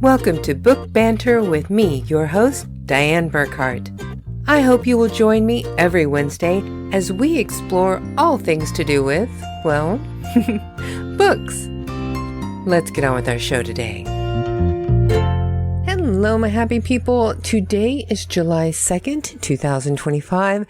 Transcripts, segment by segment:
Welcome to Book Banter with me, your host, Dianne Burckhardt. I hope you will join me every Wednesday as we explore all things to do with, well, books. Let's get on with our show today. Hello, my happy people. Today is July 2nd, 2025.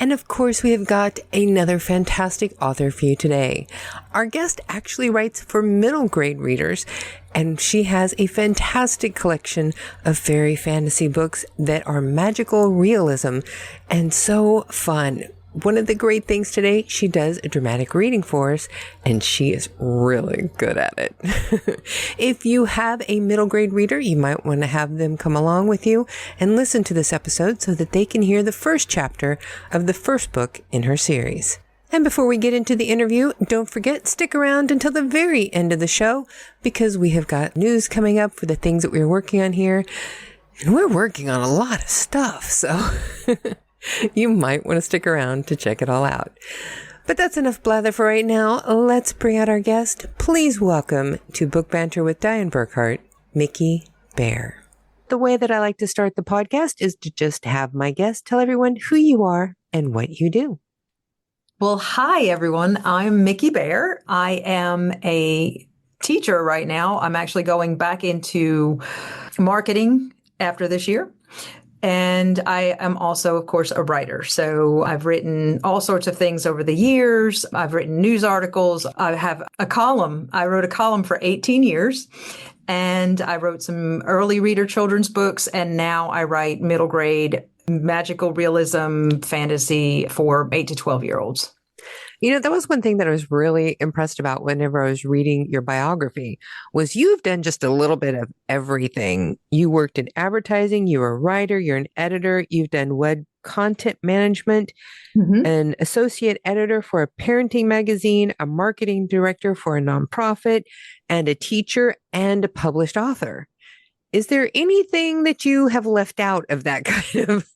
And of course, we have got another fantastic author for you today. Our guest actually writes for middle grade readers, and she has a fantastic collection of fairy fantasy books that are magical realism and so fun. One of the great things today, she does a dramatic reading for us, and she is really good at it. If you have a middle grade reader, you might want to have them come along with you and listen to this episode so that they can hear the first chapter of the first book in her series. And before we get into the interview, don't forget, stick around until the very end of the show, because we have got news coming up for the things that we're working on here. And we're working on a lot of stuff, so you might want to stick around to check it all out. But that's enough blather for right now. Let's bring out our guest. Please welcome to Book Banter with Dianne Burckhardt, Micki Bare. The way that I like to start the podcast is to just have my guest tell everyone who you are and what you do. Well, hi, everyone. I'm Micki Bare. I am a teacher right now. I'm actually going back into marketing after this year. And I am also, of course, a writer. So I've written all sorts of things over the years. I've written news articles. I have a column. I wrote a column for 18 years. And I wrote some early reader children's books. And now I write middle grade magical realism fantasy for 8 to 12-year-olds. You know, that was one thing that I was really impressed about whenever I was reading your biography, was you've done just a little bit of everything. You worked in advertising, you were a writer, you're an editor, you've done web content management, an associate editor for a parenting magazine, a marketing director for a nonprofit, and a teacher and a published author. Is there anything that you have left out of that kind of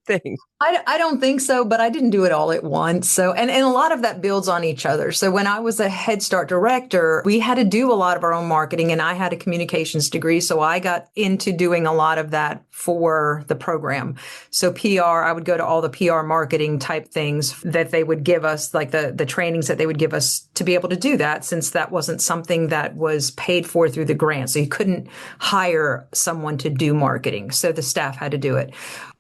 thing? I don't think so, but I didn't do it all at once. So, and a lot of that builds on each other. So when I was a Head Start director, we had to do a lot of our own marketing, and I had a communications degree. So I got into doing a lot of that for the program. So PR, I would go to all the PR marketing type things that they would give us, like the trainings that they would give us to be able to do that, since that wasn't something that was paid for through the grant. So you couldn't hire someone to do marketing. So the staff had to do it.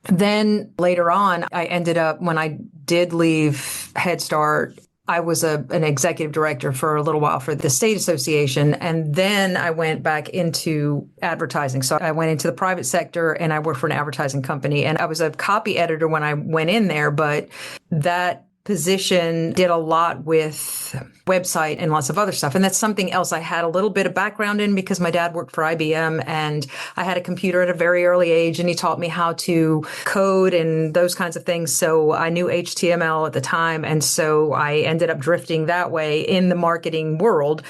Then later on, I ended up, when I did leave Head Start, I was an executive director for a little while for the state association. And then I went back into advertising. So I went into the private sector and I worked for an advertising company. And I was a copy editor when I went in there, but that position did a lot with website and lots of other stuff. And that's something else I had a little bit of background in, because my dad worked for IBM and I had a computer at a very early age, and he taught me how to code and those kinds of things. So I knew HTML at the time. And so I ended up drifting that way in the marketing world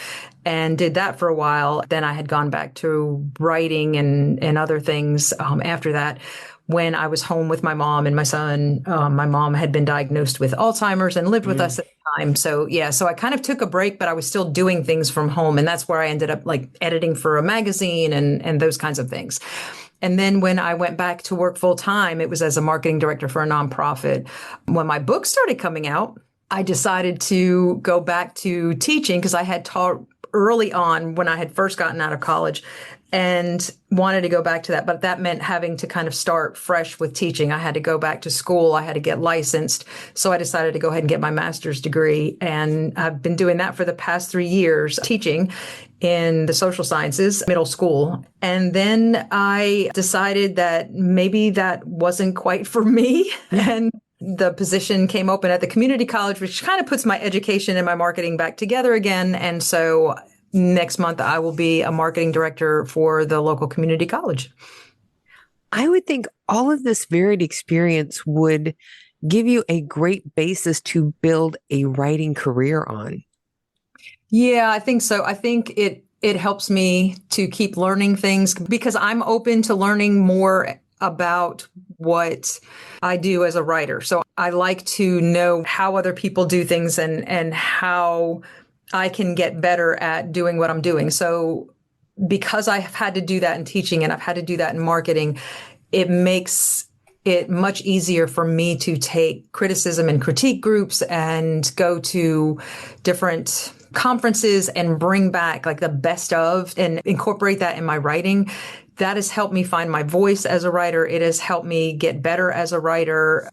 and did that for a while. Then I had gone back to writing and other things after that. When I was home with my mom and my son, my mom had been diagnosed with Alzheimer's and lived with us at the time. So yeah, so I kind of took a break, but I was still doing things from home. And that's where I ended up like editing for a magazine and those kinds of things. And then when I went back to work full time, it was as a marketing director for a nonprofit. When my book started coming out, I decided to go back to teaching, because I had taught early on when I had first gotten out of college, and wanted to go back to that. But that meant having to kind of start fresh with teaching. I had to go back to school. I had to get licensed. So I decided to go ahead and get my master's degree. And I've been doing that for the past 3 years, teaching in the social sciences, middle school. And then I decided that maybe that wasn't quite for me. And the position came open at the community college, which kind of puts my education and my marketing back together again. And so next month, I will be a marketing director for the local community college. I would think all of this varied experience would give you a great basis to build a writing career on. Yeah, I think so. I think it helps me to keep learning things, because I'm open to learning more about what I do as a writer. So I like to know how other people do things and how I can get better at doing what I'm doing. So because I've had to do that in teaching and I've had to do that in marketing, it makes it much easier for me to take criticism and critique groups and go to different conferences and bring back like the best of and incorporate that in my writing. That has helped me find my voice as a writer. It has helped me get better as a writer.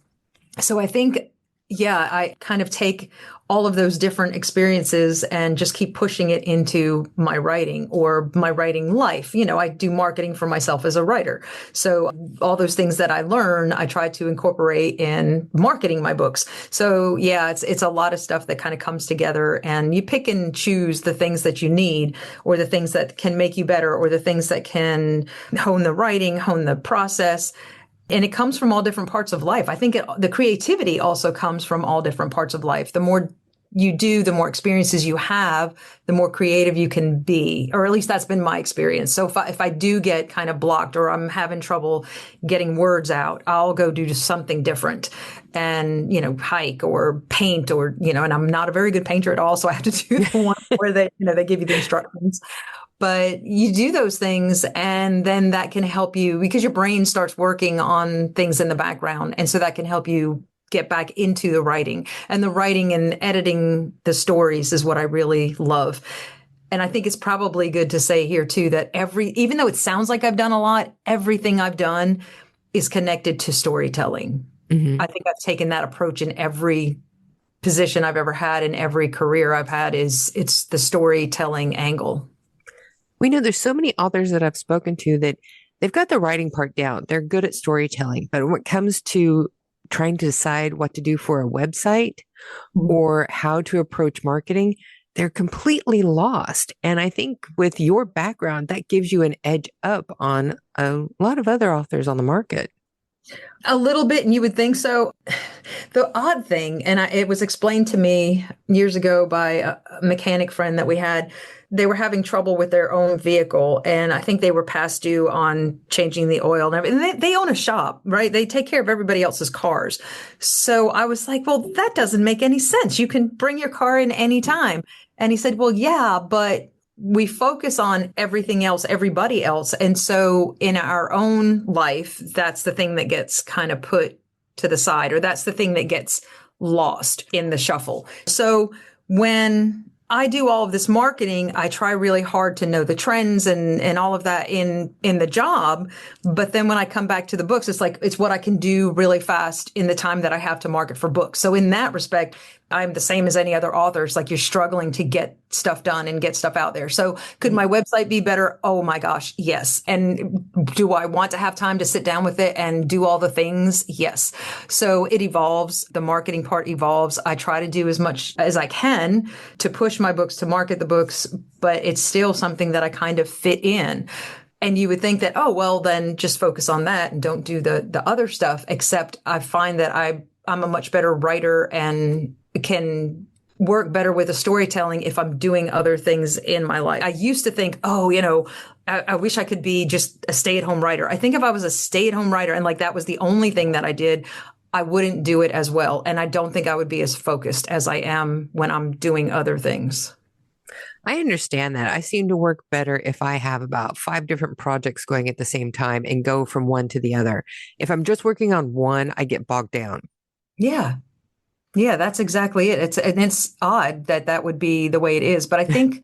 So I think, yeah, I kind of take all of those different experiences and just keep pushing it into my writing or my writing life. You know, I do marketing for myself as a writer. So all those things that I learn, I try to incorporate in marketing my books. So yeah, it's a lot of stuff that kind of comes together, and you pick and choose the things that you need, or the things that can make you better, or the things that can hone the writing, hone the process. And it comes from all different parts of life. I think the creativity also comes from all different parts of life. The more you do, the more experiences you have, the more creative you can be, or at least that's been my experience. So if I do get kind of blocked or I'm having trouble getting words out, I'll go do something different and, hike or paint or, and I'm not a very good painter at all. So I have to do the one where they give you the instructions. But you do those things, and then that can help you because your brain starts working on things in the background. And so that can help you get back into the writing. And the writing and editing the stories is what I really love. And I think it's probably good to say here too that even though it sounds like I've done a lot, everything I've done is connected to storytelling. Mm-hmm. I think I've taken that approach in every position I've ever had, in every career I've had. It's the storytelling angle. We know there's so many authors that I've spoken to that they've got the writing part down. They're good at storytelling. But when it comes to trying to decide what to do for a website or how to approach marketing, they're completely lost. And I think with your background, that gives you an edge up on a lot of other authors on the market. A little bit, and you would think so. The odd thing, and it was explained to me years ago by a mechanic friend that we had, they were having trouble with their own vehicle, and I think they were past due on changing the oil and everything. They own a shop, right? They take care of everybody else's cars. So I was like, well, that doesn't make any sense. You can bring your car in any time. And he said, well, yeah, but we focus on everything else, everybody else. And so in our own life, that's the thing that gets kind of put to the side, or that's the thing that gets lost in the shuffle. So when I do all of this marketing, I try really hard to know the trends and all of that in the job. But then when I come back to the books, it's what I can do really fast in the time that I have to market for books. So in that respect, I'm the same as any other author. It's like you're struggling to get stuff done and get stuff out there. So could my website be better? Oh my gosh, yes. And do I want to have time to sit down with it and do all the things? Yes. So it evolves. The marketing part evolves. I try to do as much as I can to push my books, to market the books, but it's still something that I kind of fit in. And you would think that, oh, well, then just focus on that and don't do the other stuff. Except I find that I'm a much better writer and can work better with the storytelling if I'm doing other things in my life. I used to think, I wish I could be just a stay-at-home writer. I think if I was a stay-at-home writer and like that was the only thing that I did, I wouldn't do it as well. And I don't think I would be as focused as I am when I'm doing other things. I understand that. I seem to work better if I have about 5 different projects going at the same time and go from one to the other. If I'm just working on one, I get bogged down. Yeah. Yeah, that's exactly it. It's odd that would be the way it is. But I think,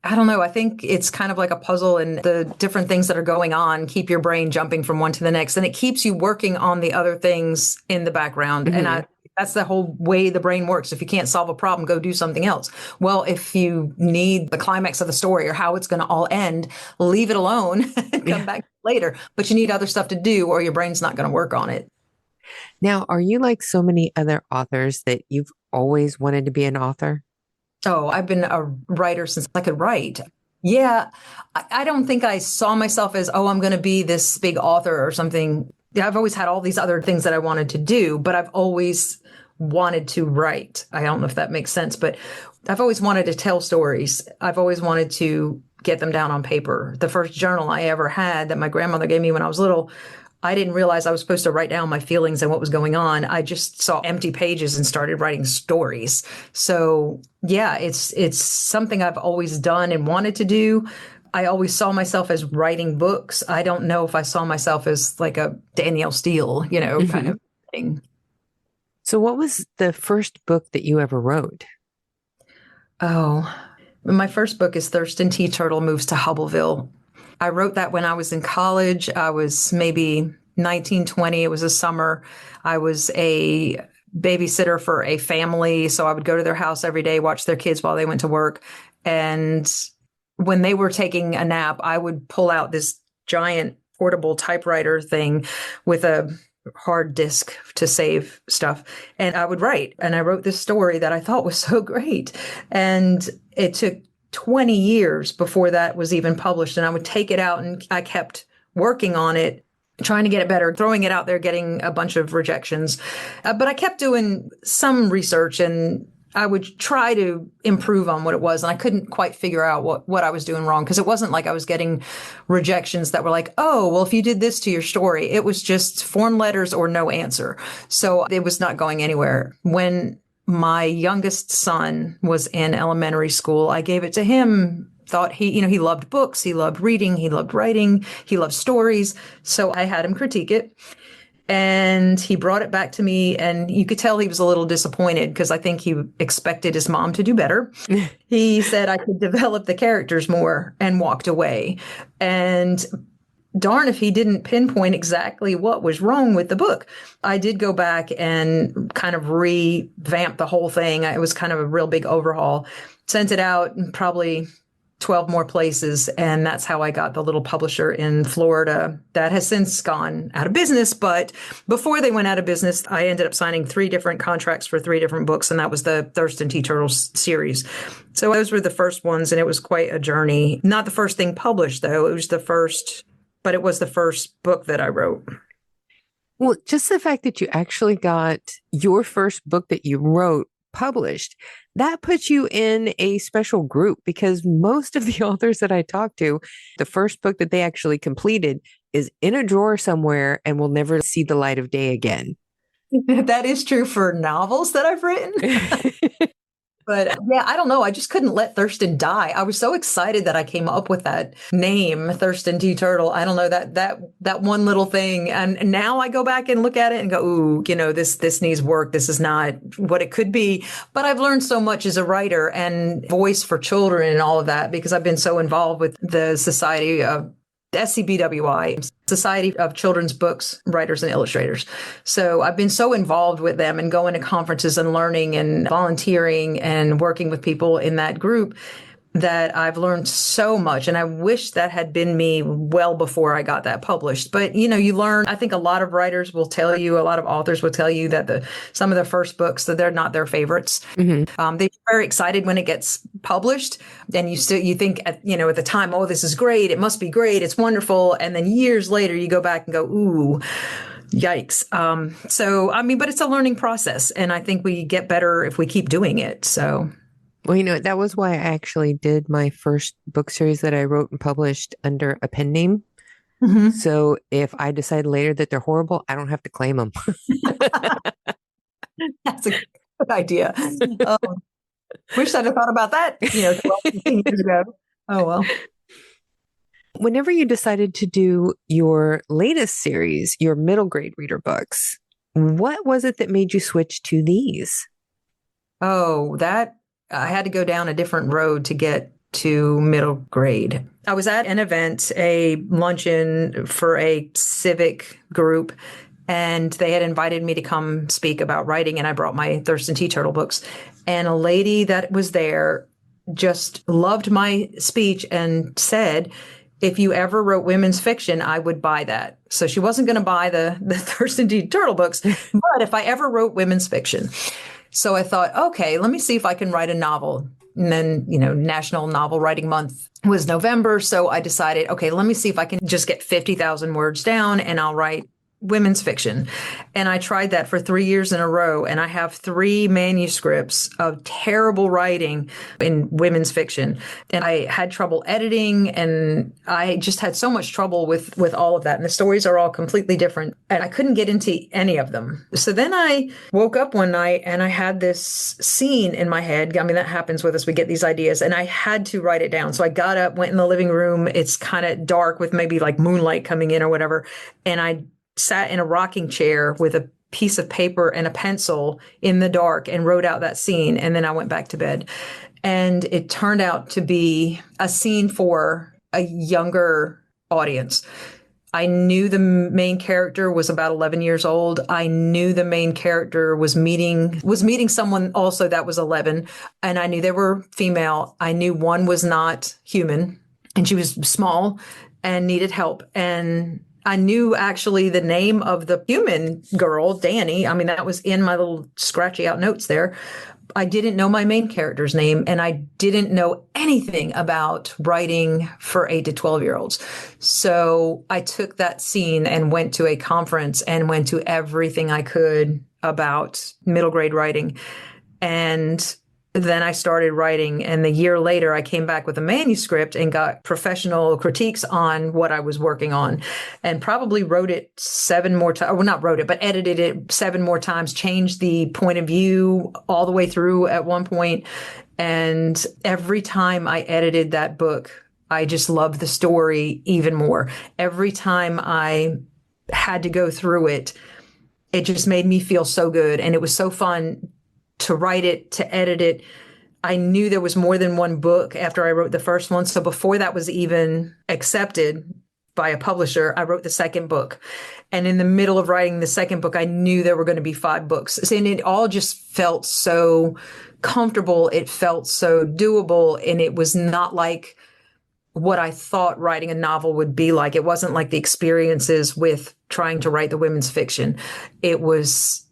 I don't know, I think it's kind of like a puzzle, and the different things that are going on keep your brain jumping from one to the next. And it keeps you working on the other things in the background. Mm-hmm. And that's the whole way the brain works. If you can't solve a problem, go do something else. Well, if you need the climax of the story or how it's going to all end, leave it alone and come back later. But you need other stuff to do or your brain's not going to work on it. Now, are you like so many other authors that you've always wanted to be an author? Oh, I've been a writer since I could write. Yeah, I don't think I saw myself as, I'm going to be this big author or something. I've always had all these other things that I wanted to do, but I've always wanted to write. I don't know if that makes sense, but I've always wanted to tell stories. I've always wanted to get them down on paper. The first journal I ever had that my grandmother gave me when I was little, I didn't realize I was supposed to write down my feelings and what was going on. I just saw empty pages and started writing stories. So yeah, it's something I've always done and wanted to do. I always saw myself as writing books. I don't know if I saw myself as like a Danielle Steele, kind of thing. So what was the first book that you ever wrote? Oh, my first book is Thurston T. Turtle Moves to Hubbleville. I wrote that when I was in college. I was maybe 19, 20. It was a summer. I was a babysitter for a family. So I would go to their house every day, watch their kids while they went to work. And when they were taking a nap, I would pull out this giant portable typewriter thing with a hard disk to save stuff. And I would write. And I wrote this story that I thought was so great. And it took 20 years before that was even published. And I would take it out and I kept working on it, trying to get it better, throwing it out there, getting a bunch of rejections. But I kept doing some research and I would try to improve on what it was. And I couldn't quite figure out what I was doing wrong, because it wasn't like I was getting rejections that were like, oh, well, if you did this to your story, it was just form letters or no answer. So it was not going anywhere. When my youngest son was in elementary school, I gave it to him. Thought he loved books, he loved reading, he loved writing, he loved stories. So I had him critique it. And he brought it back to me, and you could tell he was a little disappointed because I think he expected his mom to do better. He said I could develop the characters more and walked away. And darn if he didn't pinpoint exactly what was wrong with the book. I did go back and kind of revamp the whole thing. It was kind of a real big overhaul. Sent it out in probably 12 more places. And that's how I got the little publisher in Florida that has since gone out of business. But before they went out of business, I ended up signing 3 different contracts for 3 different books. And that was the Thurston T. Turtle series. So those were the first ones. And it was quite a journey. Not the first thing published, though. It was the first book that I wrote. Well, just the fact that you actually got your first book that you wrote published, that puts you in a special group, because most of the authors that I talk to, the first book that they actually completed is in a drawer somewhere and will never see the light of day again. That is true for novels that I've written. But yeah, I don't know. I just couldn't let Thurston die. I was so excited that I came up with that name, Thurston T. Turtle. I don't know, that one little thing. And now I go back and look at it and go, ooh, this needs work. This is not what it could be. But I've learned so much as a writer and voice for children and all of that, because I've been so involved with the Society of SCBWI, Society of Children's Books Writers and Illustrators. So I've been so involved with them and going to conferences and learning and volunteering and working with people in that group that I've learned so much. And I wish that had been me well before I got that published. But, you learn. I think a lot of writers will tell you, a lot of authors will tell you that some of their first books, that they're not their favorites. Mm-hmm. They're very excited when it gets published. Then you think at the time, oh, this is great. It must be great. It's wonderful. And then years later, you go back and go, ooh, yikes. But it's a learning process. And I think we get better if we keep doing it. So. Well, that was why I actually did my first book series that I wrote and published under a pen name. Mm-hmm. So if I decide later that they're horrible, I don't have to claim them. That's a good idea. Wish I'd have thought about that, 12, 15 years ago. Oh, well. Whenever you decided to do your latest series, your middle grade reader books, what was it that made you switch to these? Oh, I had to go down a different road to get to middle grade. I was at an event, a luncheon for a civic group, and they had invited me to come speak about writing, and I brought my Thurston T. Turtle books. And a lady that was there just loved my speech and said, if you ever wrote women's fiction, I would buy that. So she wasn't going to buy the Thurston T. Turtle books, but if I ever wrote women's fiction. So I thought, okay, let me see if I can write a novel. And then, National Novel Writing Month was November. So I decided, okay, let me see if I can just get 50,000 words down and I'll write women's fiction. And I tried that for 3 years in a row. And I have 3 manuscripts of terrible writing in women's fiction. And I had trouble editing, and I just had so much trouble with all of that. And the stories are all completely different. And I couldn't get into any of them. So then I woke up one night and I had this scene in my head. I mean, that happens with us. We get these ideas, and I had to write it down. So I got up, went in the living room. It's kind of dark with maybe like moonlight coming in or whatever. And I sat in a rocking chair with a piece of paper and a pencil in the dark and wrote out that scene. And then I went back to bed. And it turned out to be a scene for a younger audience. I knew the main character was about 11 years old. I knew the main character was meeting someone also that was 11. And I knew they were female. I knew one was not human, and she was small and needed help. And I knew actually the name of the human girl, Danny. I mean, that was in my little scratchy out notes there. I didn't know my main character's name, and I didn't know anything about writing for 8 to 12-year-olds. So I took that scene and went to a conference and went to everything I could about middle grade writing. And then I started writing, and a year later, I came back with a manuscript and got professional critiques on what I was working on, and probably wrote it 7 more times. Well, not wrote it, but edited it 7 more times, changed the point of view all the way through at one point. And every time I edited that book, I just loved the story even more. Every time I had to go through it, it just made me feel so good. And it was so fun to write it, to edit it. I knew there was more than one book after I wrote the first one. So before that was even accepted by a publisher, I wrote the second book. And in the middle of writing the second book, I knew there were going to be 5 books. And it all just felt so comfortable. It felt so doable. And it was not like what I thought writing a novel would be like. It wasn't like the experiences with trying to write the women's fiction. It was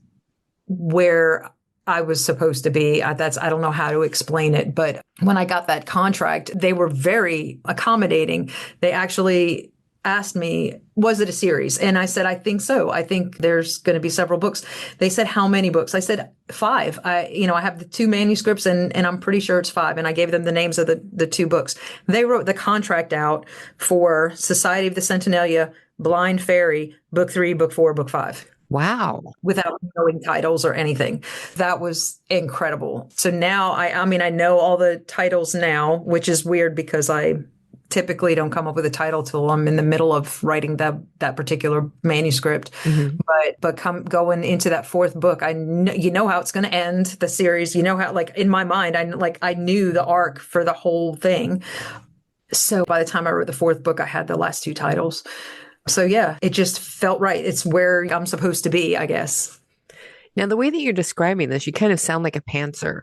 where I was supposed to be. I don't know how to explain it, but when I got that contract, they were very accommodating. They actually asked me, was it a series? And I said, I think so. I think there's going to be several books. They said, how many books? I said, 5. I have the 2 manuscripts, and I'm pretty sure it's 5. And I gave them the names of the 2 books. They wrote the contract out for Society of the Centenalia, Blind Fairy, Book 3, Book 4, Book 5. Wow. Without knowing titles or anything. That was incredible. So now I know all the titles now, which is weird because I typically don't come up with a title till I'm in the middle of writing that particular manuscript. Mm-hmm. But going into that 4th book, you know how it's going to end the series. You know how, like, in my mind, I knew the arc for the whole thing. So by the time I wrote the 4th book, I had the last 2 titles. So yeah, it just felt right. It's where I'm supposed to be, I guess. Now, the way that you're describing this, you kind of sound like a pantser.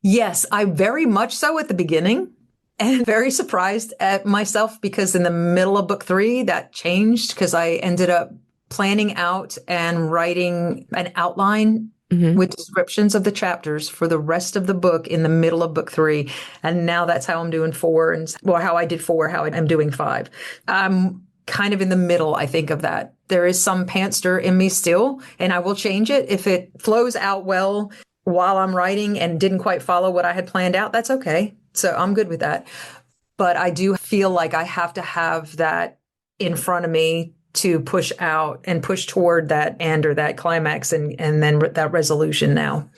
Yes, I very much so at the beginning, and very surprised at myself because in the middle of book 3, that changed because I ended up planning out and writing an outline with descriptions of the chapters for the rest of the book in the middle of book 3. And now that's how I'm doing 4, and how I did 4, how I'm doing 5. I'm kind of in the middle, I think, of that. There is some pantser in me still, and I will change it. If it flows out well while I'm writing and didn't quite follow what I had planned out, that's okay. So I'm good with that. But I do feel like I have to have that in front of me to push out and push toward that end or that climax and then that resolution now.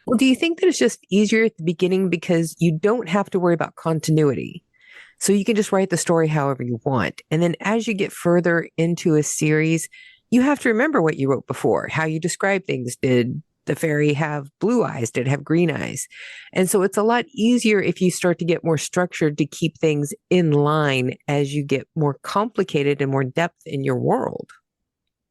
Well, do you think that it's just easier at the beginning because you don't have to worry about continuity? So you can just write the story however you want. And then as you get further into a series, you have to remember what you wrote before, how you describe things. Did the fairy have blue eyes? Did it have green eyes? And so it's a lot easier if you start to get more structured to keep things in line as you get more complicated and more depth in your world.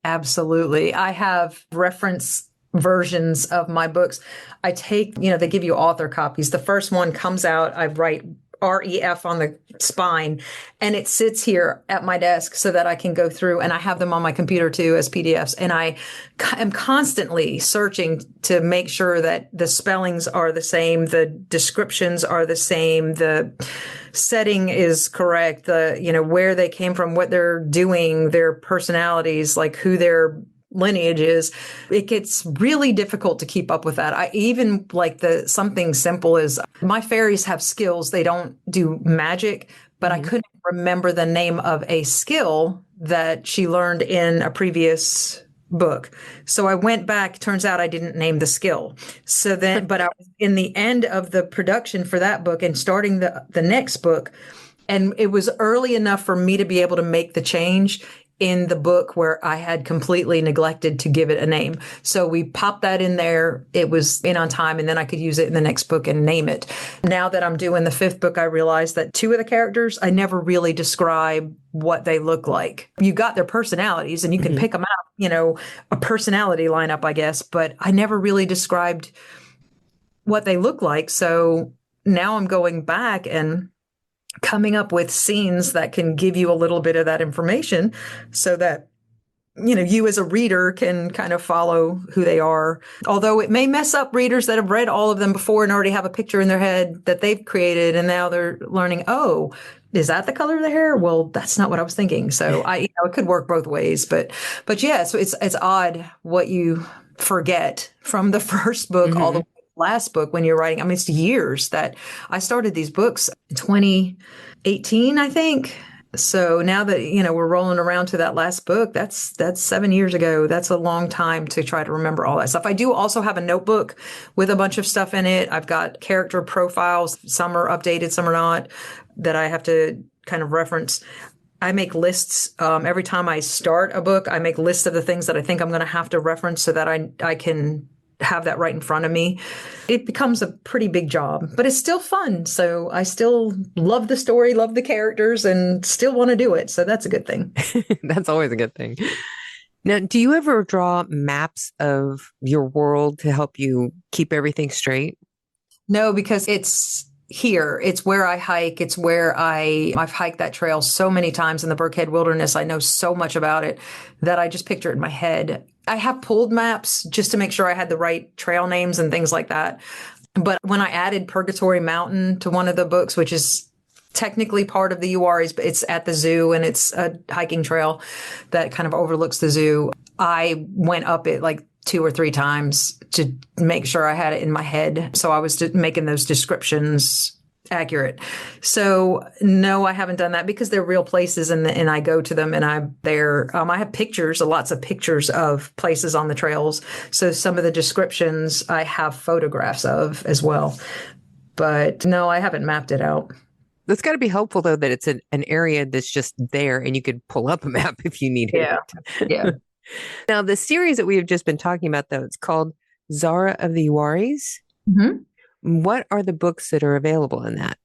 Absolutely. I have reference versions of my books. I take, they give you author copies. The first one comes out, I write REF on the spine, and it sits here at my desk so that I can go through, and I have them on my computer too as PDFs. And I am constantly searching to make sure that the spellings are the same, the descriptions are the same, the setting is correct, where they came from, what they're doing, their personalities, like who their lineage is, it gets really difficult to keep up with that. I even like something simple as my fairies have skills. They don't do magic, but I couldn't remember the name of a skill that she learned in a previous book. So I went back. Turns out I didn't name the skill. So then, but I was in the end of the production for that book and starting the next book. And it was early enough for me to be able to make the change in the book where I had completely neglected to give it a name. So we popped that in there. It was in on time, and then I could use it in the next book and name it. Now that I'm doing the fifth book, I realized that two of the characters, I never really describe what they look like. You got their personalities and you can pick them out, a personality lineup, I guess, but I never really described what they look like. So now I'm going back and coming up with scenes that can give you a little bit of that information so that, you as a reader can kind of follow who they are. Although it may mess up readers that have read all of them before and already have a picture in their head that they've created. And now they're learning, oh, is that the color of the hair? Well, that's not what I was thinking. So it could work both ways, but yeah, so it's odd what you forget from the first book all the way last book when you're writing. I mean, it's years that I started these books in 2018, I think. So now that, we're rolling around to that last book, that's 7 years ago. That's a long time to try to remember all that stuff. I do also have a notebook with a bunch of stuff in it. I've got character profiles. Some are updated, some are not, that I have to kind of reference. I make lists. Every time I start a book, I make lists of the things that I think I'm going to have to reference so that I can have that right in front of me. It becomes a pretty big job, but it's still fun. So I still love the story, love the characters, and still want to do it. So that's a good thing. That's always a good thing. Now, do you ever draw maps of your world to help you keep everything straight? No, because it's here. It's where I hike. It's where I've hiked that trail so many times in the Burkhead Wilderness. I know so much about it that I just picture it in my head. I have pulled maps just to make sure I had the right trail names and things like that. But when I added Purgatory Mountain to one of the books, which is technically part of the Uwharries, but it's at the zoo and it's a hiking trail that kind of overlooks the zoo, I went up it like 2 or 3 times to make sure I had it in my head. So I was making those descriptions accurate. So no, I haven't done that because they're real places and I go to them and I'm there. I have pictures, lots of pictures of places on the trails. So some of the descriptions I have photographs of as well. But no, I haven't mapped it out. That's got to be helpful, though, that it's an area that's just there and you could pull up a map if you need it. Yeah. Now, the series that we have just been talking about, though, it's called Zahra of the Uwharries. What are the books that are available in that?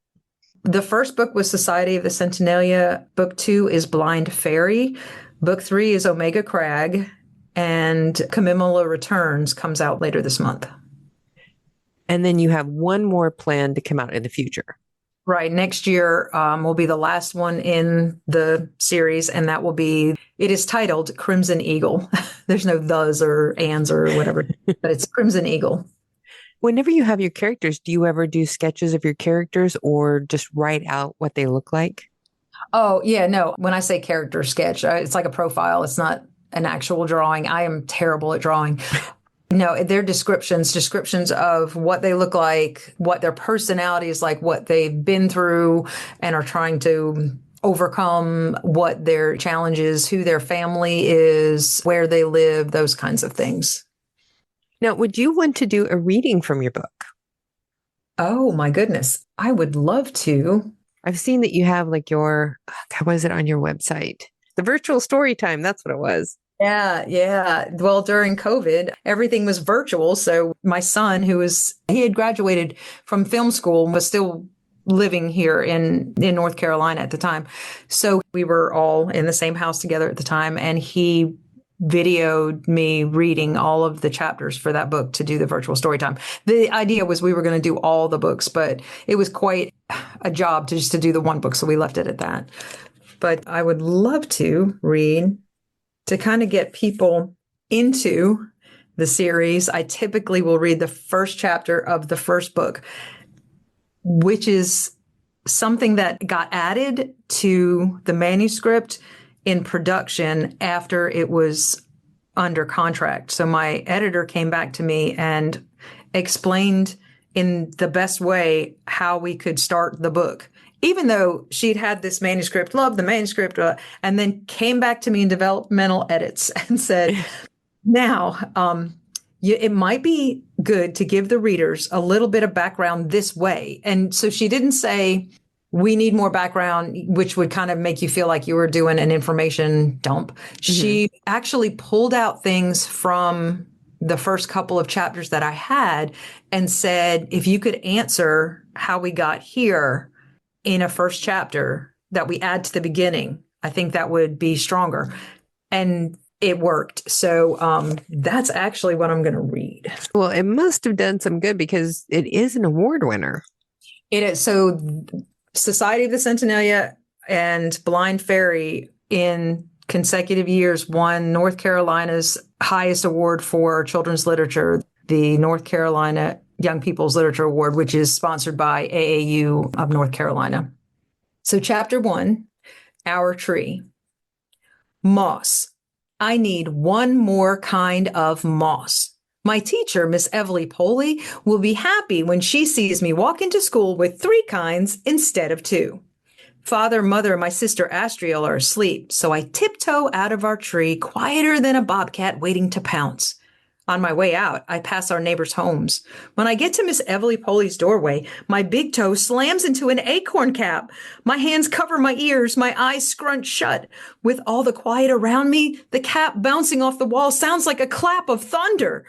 The first book was Society of the Centenalia. Book 2 is Blind Fairy. Book 3 is Omega Crag. And KIMIMILA Returns comes out later this month. And then you have one more planned to come out in the future. Right. Next year will be the last one in the series, and that will be, it is titled Crimson Eagle. There's no thes or ands or whatever, but it's Crimson Eagle. Whenever you have your characters, do you ever do sketches of your characters or just write out what they look like? Oh, yeah, no. When I say character sketch, it's like a profile. It's not an actual drawing. I am terrible at drawing. No, they're descriptions of what they look like, what their personality is like, what they've been through and are trying to overcome, what their challenge is, who their family is, where they live, those kinds of things. Now, would you want to do a reading from your book? Oh, my goodness. I would love to. I've seen that you have like what was it on your website? The virtual story time. That's what it was. Yeah. Well, during COVID, everything was virtual. So my son, he had graduated from film school, was still living here in North Carolina at the time. So we were all in the same house together at the time. And he videoed me reading all of the chapters for that book to do the virtual story time. The idea was we were going to do all the books, but it was quite a job to do the one book. So we left it at that. But I would love to read to kind of get people into the series. I typically will read the first chapter of the first book, which is something that got added to the manuscript in production after it was under contract. So my editor came back to me and explained in the best way how we could start the book. Even though she'd had this manuscript, loved the manuscript, and then came back to me in developmental edits and said, now, it might be good to give the readers a little bit of background this way. And so she didn't say, we need more background, which would kind of make you feel like you were doing an information dump. She actually pulled out things from the first couple of chapters that I had and said, if you could answer how we got here in a first chapter that we add to the beginning, I think that would be stronger. And it worked. So that's actually what I'm going to read. Well, it must have done some good because it is an award winner. It is. So Society of the Centennial and Blind Fairy in consecutive years won North Carolina's highest award for children's literature, the North Carolina Young People's Literature Award, which is sponsored by AAU of North Carolina. So chapter 1, Our Tree. Moss. I need one more kind of moss. My teacher, Miss Everly Poley, will be happy when she sees me walk into school with 3 kinds instead of 2. Father, mother, and my sister Astriel are asleep, so I tiptoe out of our tree, quieter than a bobcat waiting to pounce. On my way out, I pass our neighbors' homes. When I get to Miss Everly Poley's doorway, my big toe slams into an acorn cap. My hands cover my ears, my eyes scrunch shut. With all the quiet around me, the cap bouncing off the wall sounds like a clap of thunder.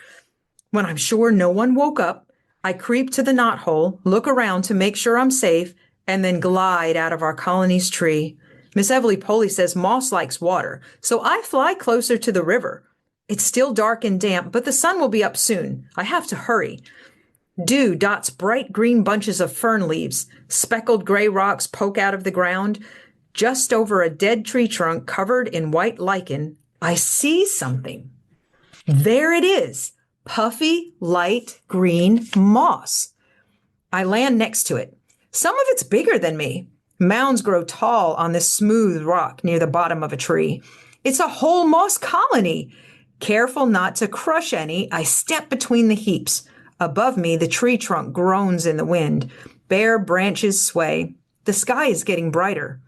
When I'm sure no one woke up, I creep to the knothole, look around to make sure I'm safe, and then glide out of our colony's tree. Miss Everly Poley says moss likes water, so I fly closer to the river. It's still dark and damp, but the sun will be up soon. I have to hurry. Dew dots bright green bunches of fern leaves. Speckled gray rocks poke out of the ground. Just over a dead tree trunk covered in white lichen, I see something. There it is. Puffy, light green moss. I land next to it. Some of it's bigger than me. Mounds grow tall on this smooth rock near the bottom of a tree. It's a whole moss colony. Careful not to crush any, I step between the heaps. Above me, the tree trunk groans in the wind. Bare branches sway. The sky is getting brighter.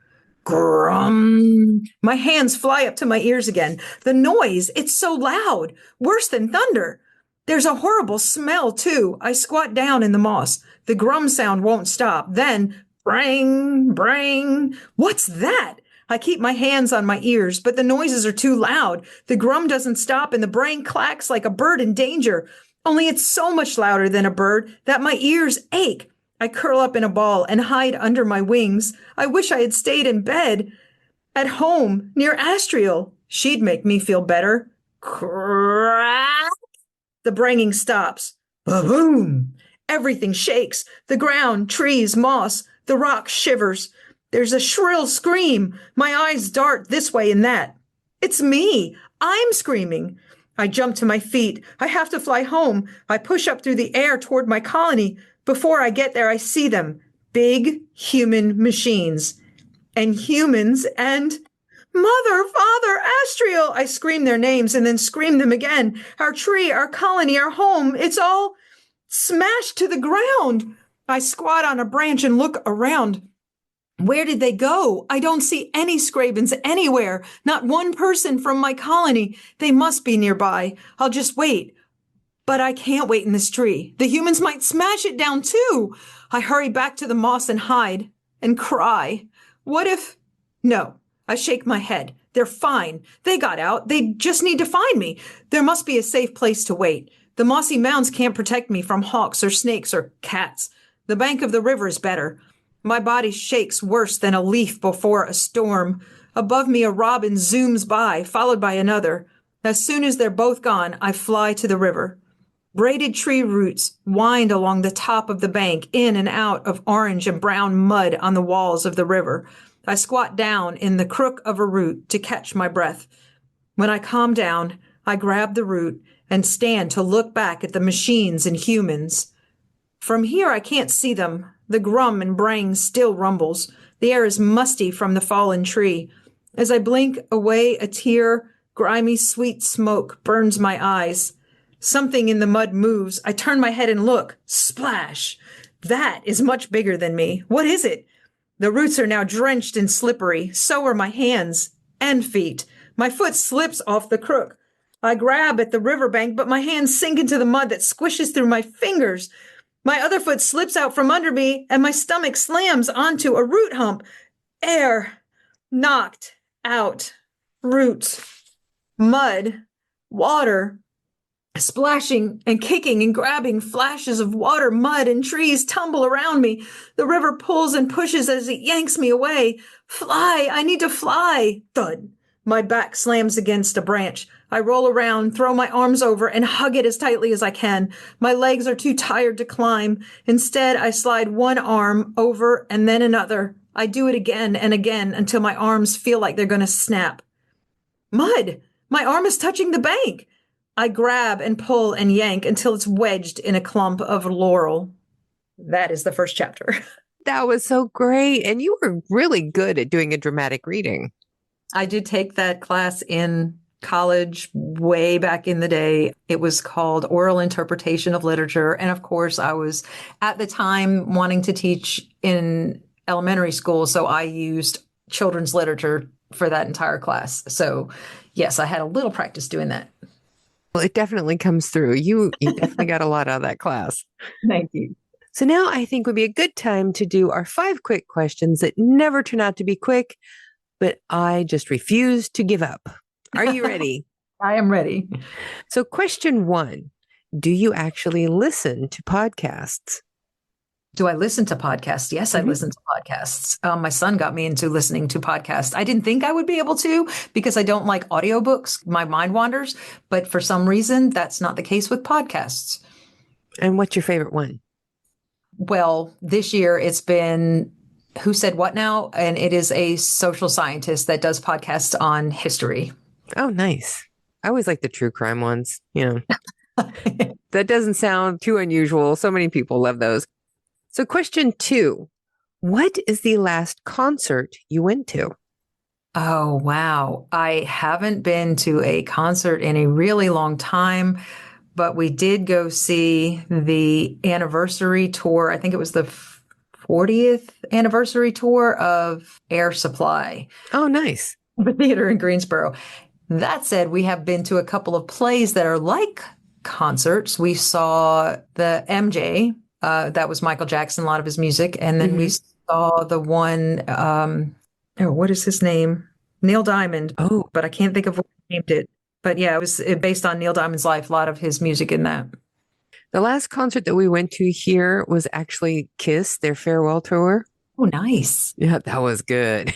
Grum. My hands fly up to my ears again. The noise, it's so loud. Worse than thunder. There's a horrible smell, too. I squat down in the moss. The grum sound won't stop. Then, brang, brang. What's that? I keep my hands on my ears, but the noises are too loud. The grum doesn't stop and the brain clacks like a bird in danger. Only it's so much louder than a bird that my ears ache. I curl up in a ball and hide under my wings. I wish I had stayed in bed at home near Astriel. She'd make me feel better. Crack! The branging stops. Ba-boom! Everything shakes. The ground, trees, moss. The rock shivers. There's a shrill scream. My eyes dart this way and that. It's me. I'm screaming. I jump to my feet. I have to fly home. I push up through the air toward my colony. Before I get there, I see them. Big human machines. And humans and... Mother, Father, Astriel! I scream their names and then scream them again. Our tree, our colony, our home, it's all smashed to the ground. I squat on a branch and look around. Where did they go? I don't see any Scrabins anywhere. Not one person from my colony. They must be nearby. I'll just wait. But I can't wait in this tree. The humans might smash it down too. I hurry back to the moss and hide and cry. What if... No, I shake my head. They're fine. They got out. They just need to find me. There must be a safe place to wait. The mossy mounds can't protect me from hawks or snakes or cats. The bank of the river is better. My body shakes worse than a leaf before a storm. Above me, a robin zooms by, followed by another. As soon as they're both gone, I fly to the river. Braided tree roots wind along the top of the bank, in and out of orange and brown mud on the walls of the river. I squat down in the crook of a root to catch my breath. When I calm down, I grab the root and stand to look back at the machines and humans. From here, I can't see them. The grum and braying still rumbles. The air is musty from the fallen tree. As I blink away, a tear, grimy, sweet smoke burns my eyes. Something in the mud moves. I turn my head and look. Splash! That is much bigger than me. What is it? The roots are now drenched and slippery. So are my hands and feet. My foot slips off the crook. I grab at the riverbank, but my hands sink into the mud that squishes through my fingers. My other foot slips out from under me, and my stomach slams onto a root hump. Air. Knocked out. Roots. Mud. Water. Splashing and kicking and grabbing, flashes of water, mud, and trees tumble around me. The river pulls and pushes as it yanks me away. Fly! I need to fly! Thud! My back slams against a branch. I roll around, throw my arms over, and hug it as tightly as I can. My legs are too tired to climb. Instead, I slide one arm over and then another. I do it again and again until my arms feel like they're going to snap. Mud! My arm is touching the bank! I grab and pull and yank until it's wedged in a clump of laurel. That is the first chapter. That was so great. And you were really good at doing a dramatic reading. I did take that class in college way back in the day. It was called Oral Interpretation of Literature. And of course, I was at the time wanting to teach in elementary school. So I used children's literature for that entire class. So yes, I had a little practice doing that. Well, it definitely comes through. You definitely got a lot out of that class. Thank you. So now I think would be a good time to do our 5 quick questions that never turn out to be quick, but I just refuse to give up. Are you ready? I am ready. So question 1, do you actually listen to podcasts? Do I listen to podcasts? Yes, I listen to podcasts. My son got me into listening to podcasts. I didn't think I would be able to because I don't like audiobooks. My mind wanders. But for some reason, that's not the case with podcasts. And what's your favorite one? Well, this year it's been Who Said What Now? And it is a social scientist that does podcasts on history. Oh, nice. I always like the true crime ones. You know, that doesn't sound too unusual. So many people love those. So question 2, what is the last concert you went to? Oh, wow. I haven't been to a concert in a really long time, but we did go see the anniversary tour. I think it was the 40th anniversary tour of Air Supply. Oh, nice. The theater in Greensboro. That said, we have been to a couple of plays that are like concerts. We saw the MJ. That was Michael Jackson, a lot of his music. And then we saw the one, what is his name? Neil Diamond. Oh, but I can't think of what he named it. But yeah, it was based on Neil Diamond's life, a lot of his music in that. the last concert that we went to here was actually Kiss, their farewell tour. Oh, nice. Yeah, that was good.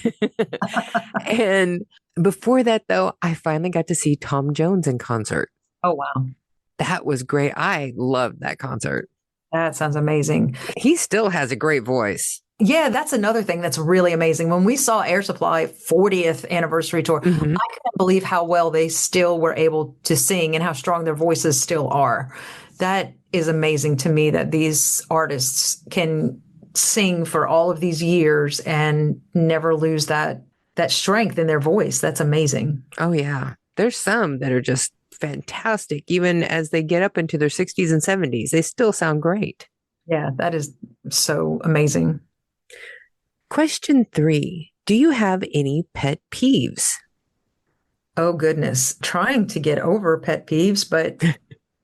And before that, though, I finally got to see Tom Jones in concert. Oh, wow. That was great. I loved that concert. That sounds amazing. He still has a great voice. Yeah, that's another thing that's really amazing. When we saw Air Supply 40th anniversary tour, I couldn't believe how well they still were able to sing and how strong their voices still are. That is amazing to me that these artists can sing for all of these years and never lose that strength in their voice. That's amazing. Oh, yeah. There's some that are just fantastic. Even as they get up into their 60s and 70s, they still sound great. Yeah, that is so amazing. Question 3. Do you have any pet peeves? Oh, goodness. Trying to get over pet peeves, but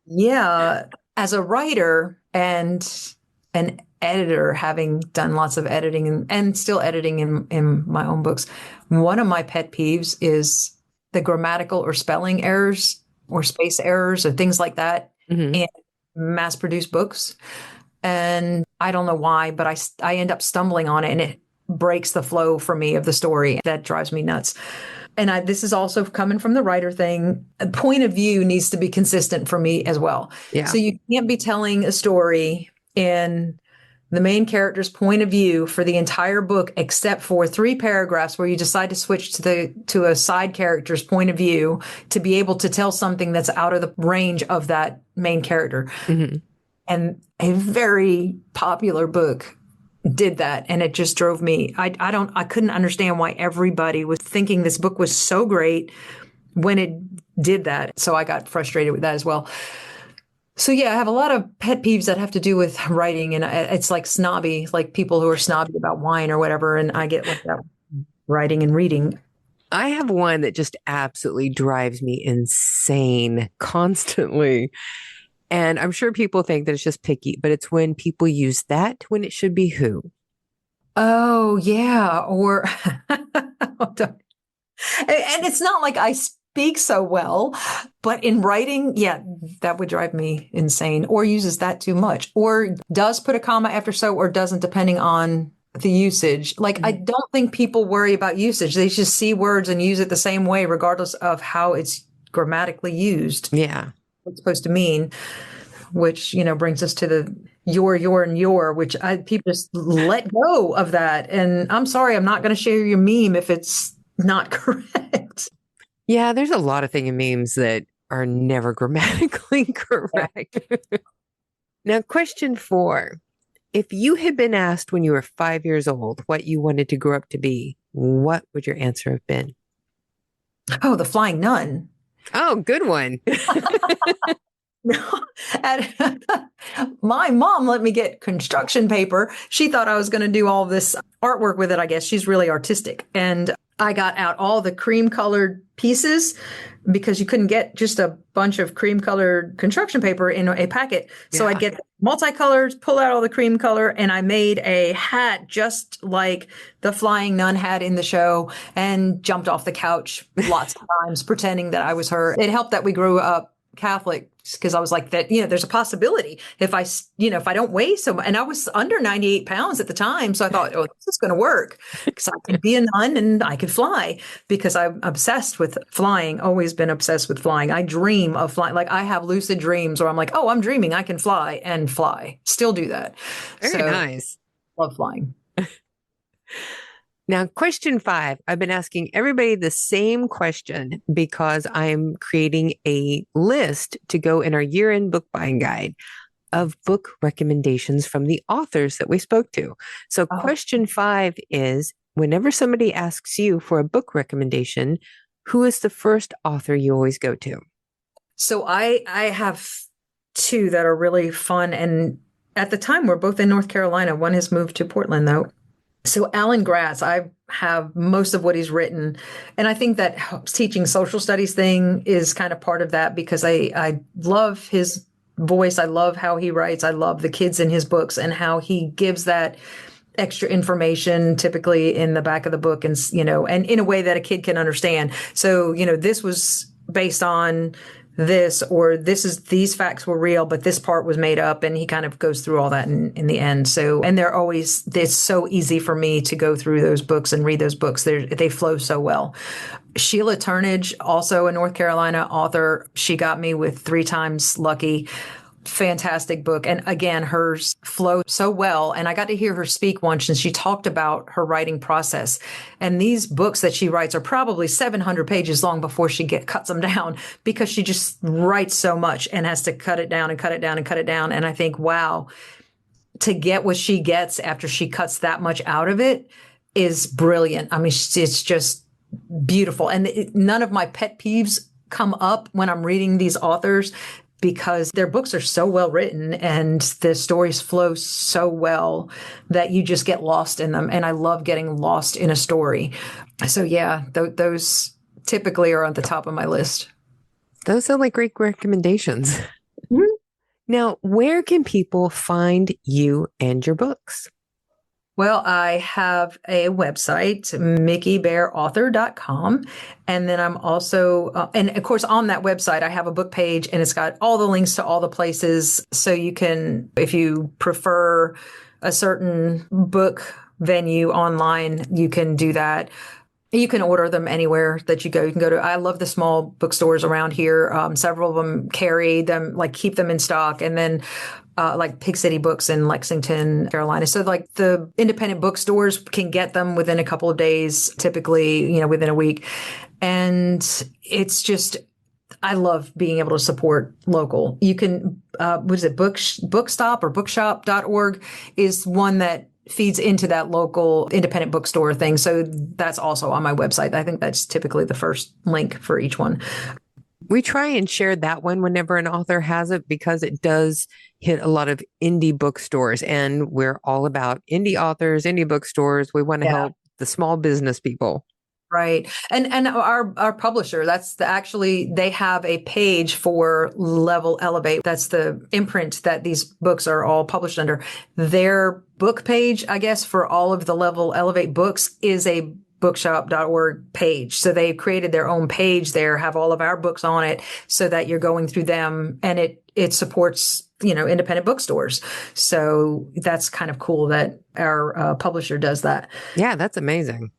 yeah, as a writer and an editor, having done lots of editing and still editing in my own books, one of my pet peeves is the grammatical or spelling errors or space errors or things like that in mass-produced books. And I don't know why, but I end up stumbling on it and it breaks the flow for me of the story. That drives me nuts. And this is also coming from the writer thing. A point of view needs to be consistent for me as well. Yeah. So you can't be telling a story in the main character's point of view for the entire book, except for 3 paragraphs where you decide to switch to a side character's point of view to be able to tell something that's out of the range of that main character. And a very popular book did that. And it just drove me. I couldn't understand why everybody was thinking this book was so great when it did that. So I got frustrated with that as well. So yeah, I have a lot of pet peeves that have to do with writing, and it's like snobby, like people who are snobby about wine or whatever. And I get like that writing and reading. I have one that just absolutely drives me insane constantly. And I'm sure people think that it's just picky, but it's when people use that when it should be who. Oh yeah, or and it's not like I speak so well, but in writing, yeah, that would drive me insane. Or uses that too much, or does put a comma after so, or doesn't, depending on the usage. Like, I don't think people worry about usage. They just see words and use it the same way, regardless of how it's grammatically used. Yeah. What it's supposed to mean, which, brings us to the your, and your, which people just let go of that. And I'm sorry, I'm not going to share your meme if it's not correct. Yeah, there's a lot of things in memes that are never grammatically correct. Yeah. Now, question 4. If you had been asked when you were 5 years old what you wanted to grow up to be, what would your answer have been? Oh, the flying nun. Oh, good one. My mom let me get construction paper. She thought I was going to do all this artwork with it, I guess. She's really artistic. And I got out all the cream colored pieces because you couldn't get just a bunch of cream colored construction paper in a packet. So I'd get multicolors, pull out all the cream color, and I made a hat just like the flying nun had in the show and jumped off the couch lots of times pretending that I was her. It helped that we grew up Catholic, because I was like that, there's a possibility if I don't weigh so much, and I was under 98 pounds at the time. So I thought, oh, this is going to work because I could be a nun and I could fly, because I'm obsessed with flying, always been obsessed with flying. I dream of flying. Like, I have lucid dreams where I'm like, oh, I'm dreaming I can fly, and fly. Still do that. Very nice. Love flying. Now, question 5, I've been asking everybody the same question because I'm creating a list to go in our year-end book buying guide of book recommendations from the authors that we spoke to. So question 5 is, whenever somebody asks you for a book recommendation, who is the first author you always go to? So I have 2 that are really fun. And at the time, we're both in North Carolina. One has moved to Portland, though. So Alan Gratz, I have most of what he's written. And I think that teaching social studies thing is kind of part of that, because I love his voice. I love how he writes. I love the kids in his books and how he gives that extra information typically in the back of the book, and, and in a way that a kid can understand. So, this was based on this, or these facts were real, but this part was made up, and he kind of goes through all that in the end. So, and it's so easy for me to go through those books and read those books. They flow so well. Sheila Turnage, also a North Carolina author. She got me with 3 Times Lucky. Fantastic book. And again, hers flowed so well. And I got to hear her speak once, and she talked about her writing process. And these books that she writes are probably 700 pages long before she cuts them down, because she just writes so much and has to cut it down and cut it down and cut it down. And I think, wow, to get what she gets after she cuts that much out of it is brilliant. I mean, it's just beautiful. And none of my pet peeves come up when I'm reading these authors, because their books are so well written and the stories flow so well that you just get lost in them. And I love getting lost in a story. So yeah, those typically are on the top of my list. Those sound like great recommendations. Mm-hmm. Now, where can people find you and your books? Well, I have a website, MickiBareAuthor.com. And then I'm also, and of course, on that website, I have a book page, and it's got all the links to all the places. So you can, if you prefer a certain book venue online, you can do that. You can order them anywhere that you go. You can go to, I love the small bookstores around here. Several of them carry them, like keep them in stock. And then like Pig City Books in Lexington, Carolina. So like the independent bookstores can get them within a couple of days, typically, within a week. And it's just, I love being able to support local. You can, Bookstop or bookshop.org is one that feeds into that local independent bookstore thing. So that's also on my website. I think that's typically the first link for each one. We try and share that one whenever an author has it because it does hit a lot of indie bookstores, and we're all about indie authors, indie bookstores. We want to help the small business people. Right. And our publisher, actually, they have a page for Level Elevate. That's the imprint that these books are all published under. Their book page, I guess, for all of the Level Elevate books is a bookshop.org page. So they created their own page there, have all of our books on it so that you're going through them, and it supports, independent bookstores. So that's kind of cool that our publisher does that. Yeah, that's amazing.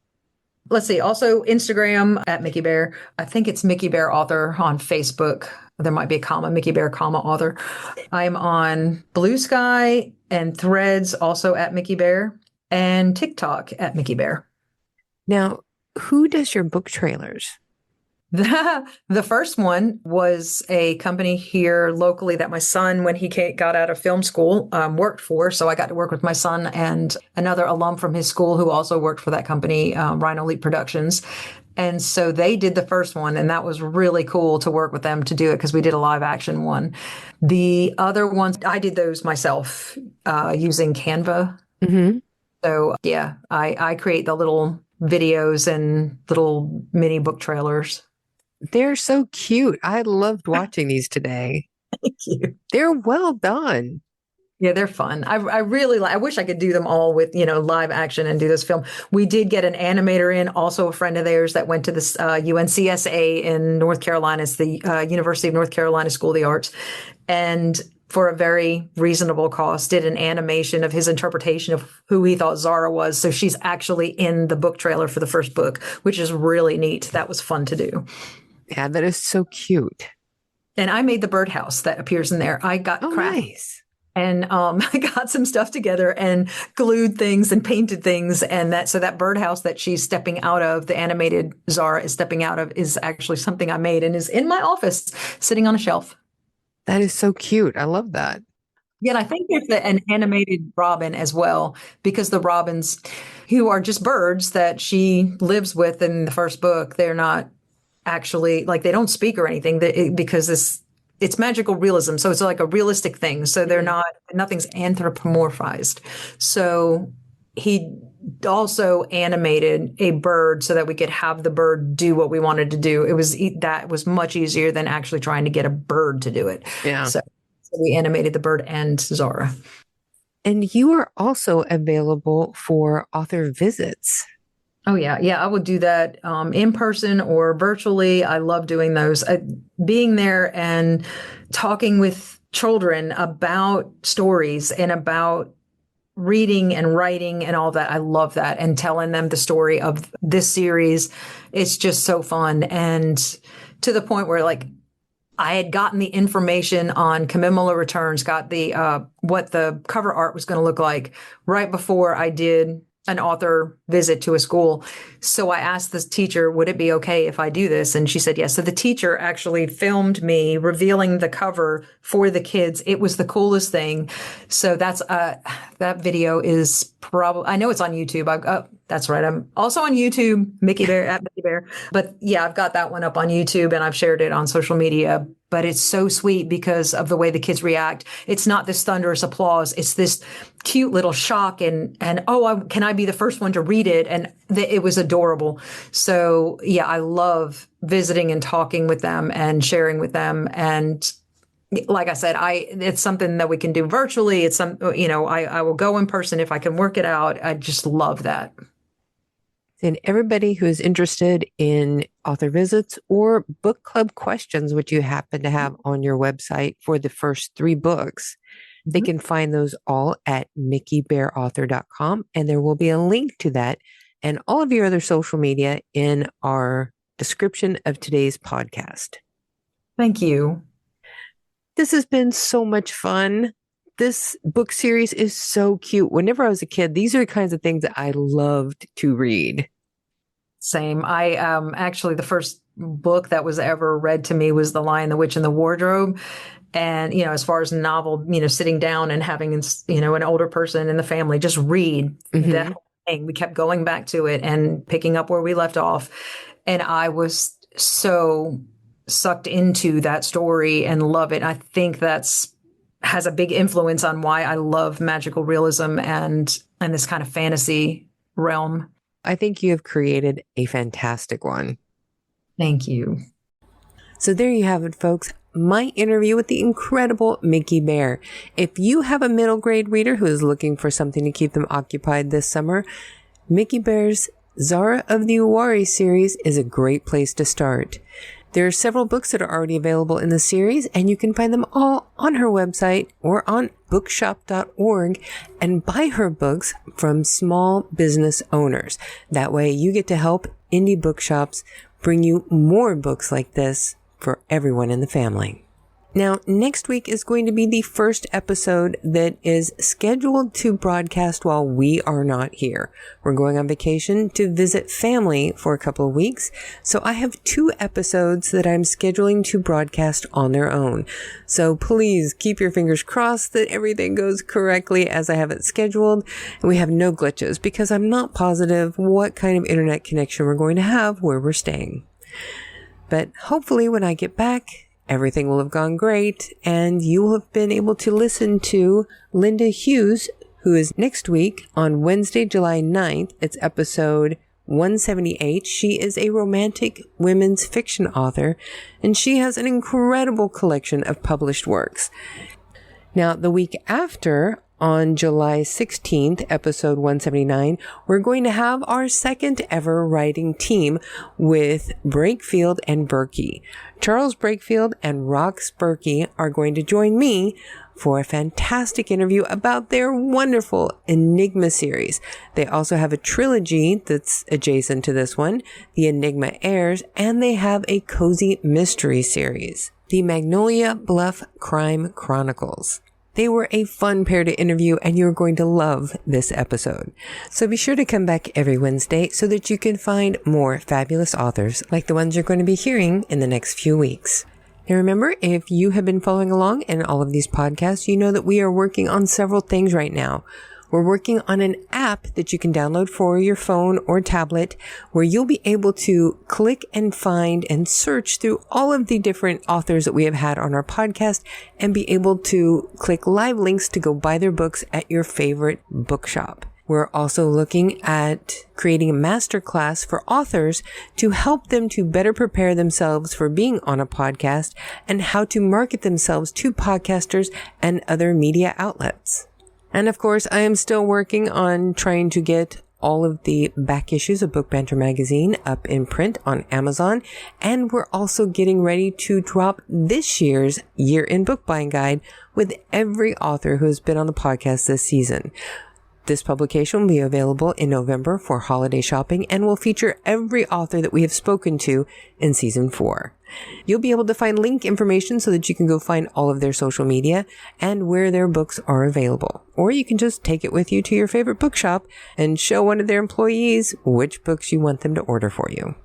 Let's see. Also, Instagram at Micki Bare. I think it's Micki Bare Author on Facebook. There might be a comma, Micki Bare, comma, author. I'm on Blue Sky and Threads, also at Micki Bare, and TikTok at Micki Bare. Now, who does your book trailers? The first one was a company here locally that my son, when he got out of film school, worked for. So I got to work with my son and another alum from his school who also worked for that company, Rhino Leap Productions. And so they did the first one, and that was really cool to work with them to do it because we did a live action one. The other ones, I did those myself using Canva. Mm-hmm. So yeah, I create the little videos and little mini book trailers. They're so cute. I loved watching these today. Thank you. They're well done. Yeah, they're fun. I really I wish I could do them all with, live action and do this film. We did get an animator in, also a friend of theirs that went to this UNCSA in North Carolina. It's the University of North Carolina School of the Arts. And for a very reasonable cost, did an animation of his interpretation of who he thought Zahra was. So she's actually in the book trailer for the first book, which is really neat. That was fun to do. Yeah, that is so cute. And I made the birdhouse that appears in there. I got nice. And I got some stuff together and glued things and painted things. And so that birdhouse that she's stepping out of, the animated Zahra is stepping out of, is actually something I made and is in my office sitting on a shelf. That is so cute. I love that. Yeah, and I think there's an animated robin as well, because the robins, who are just birds that she lives with in the first book, they're not actually, they don't speak or anything because it's magical realism. So it's like a realistic thing. So nothing's anthropomorphized. So he also animated a bird so that we could have the bird do what we wanted to do. That was much easier than actually trying to get a bird to do it. Yeah. So we animated the bird and Zahra. And you are also available for author visits. Oh, yeah. Yeah, I would do that in person or virtually. I love doing those. Being there and talking with children about stories and about reading and writing and all that. I love that. And telling them the story of this series. It's just so fun. And to the point where I had gotten the information on KIMIMILA Returns, got the what the cover art was going to look like right before I did an author visit to a school. So I asked this teacher, would it be okay if I do this? And she said yes. So the teacher actually filmed me revealing the cover for the kids. It was the coolest thing. So that's that video is probably, I know it's on YouTube. That's right. I'm also on YouTube, Micki Bare at Micki Bare. But yeah, I've got that one up on YouTube and I've shared it on social media. But it's so sweet because of the way the kids react. It's not this thunderous applause. It's this cute little shock and can I be the first one to read it? And it was adorable. So yeah, I love visiting and talking with them and sharing with them. And like I said, it's something that we can do virtually. It's I will go in person if I can work it out. I just love that. And everybody who is interested in author visits or book club questions, which you happen to have on your website for the first 3 books, they can find those all at MickiBareAuthor.com. And there will be a link to that and all of your other social media in our description of today's podcast. Thank you. This has been so much fun. This book series is so cute. Whenever I was a kid, these are the kinds of things that I loved to read. Same. I actually, the first book that was ever read to me was The Lion, the Witch, and the Wardrobe. And, as far as novel, sitting down and having, an older person in the family just read that whole thing. We kept going back to it and picking up where we left off. And I was so sucked into that story and love it. I think has a big influence on why I love magical realism and this kind of fantasy realm. I think you have created a fantastic one. Thank you. So there you have it, folks. My interview with the incredible Micki Bare. If you have a middle grade reader who is looking for something to keep them occupied this summer, Micki Bare's Zahra of the Uwharries series is a great place to start. There are several books that are already available in the series, and you can find them all on her website or on bookshop.org and buy her books from small business owners. That way you get to help indie bookshops bring you more books like this for everyone in the family. Now, next week is going to be the first episode that is scheduled to broadcast while we are not here. We're going on vacation to visit family for a couple of weeks, so I have 2 episodes that I'm scheduling to broadcast on their own. So please keep your fingers crossed that everything goes correctly as I have it scheduled, and we have no glitches, because I'm not positive what kind of internet connection we're going to have where we're staying. But hopefully when I get back, everything will have gone great, and you will have been able to listen to Linda Hughes, who is next week on Wednesday, July 9th. It's episode 178. She is a romantic women's fiction author, and she has an incredible collection of published works. Now, the week after, on July 16th, episode 179, we're going to have our second ever writing team with Brakefield and Berkey. Charles Brakefield and Rox Berkey are going to join me for a fantastic interview about their wonderful Enigma series. They also have a trilogy that's adjacent to this one, the Enigma Heirs, and they have a cozy mystery series, the Magnolia Bluff Crime Chronicles. They were a fun pair to interview, and you're going to love this episode. So be sure to come back every Wednesday so that you can find more fabulous authors like the ones you're going to be hearing in the next few weeks. Now remember, if you have been following along in all of these podcasts, you know that we are working on several things right now. We're working on an app that you can download for your phone or tablet where you'll be able to click and find and search through all of the different authors that we have had on our podcast and be able to click live links to go buy their books at your favorite bookshop. We're also looking at creating a masterclass for authors to help them to better prepare themselves for being on a podcast and how to market themselves to podcasters and other media outlets. And of course, I am still working on trying to get all of the back issues of Book Banter magazine up in print on Amazon. And we're also getting ready to drop this year's Year in Book Buying Guide with every author who has been on the podcast this season. This publication will be available in November for holiday shopping and will feature every author that we have spoken to in season 4. You'll be able to find link information so that you can go find all of their social media and where their books are available. Or you can just take it with you to your favorite bookshop and show one of their employees which books you want them to order for you.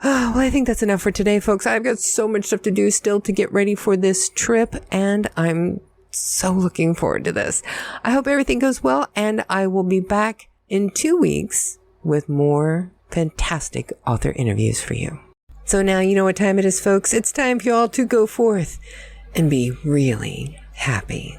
Well, I think that's enough for today, folks. I've got so much stuff to do still to get ready for this trip, and I'm so looking forward to this. I hope everything goes well, and I will be back in 2 weeks with more fantastic author interviews for you. So now you know what time it is, folks. It's time for you all to go forth and be really happy.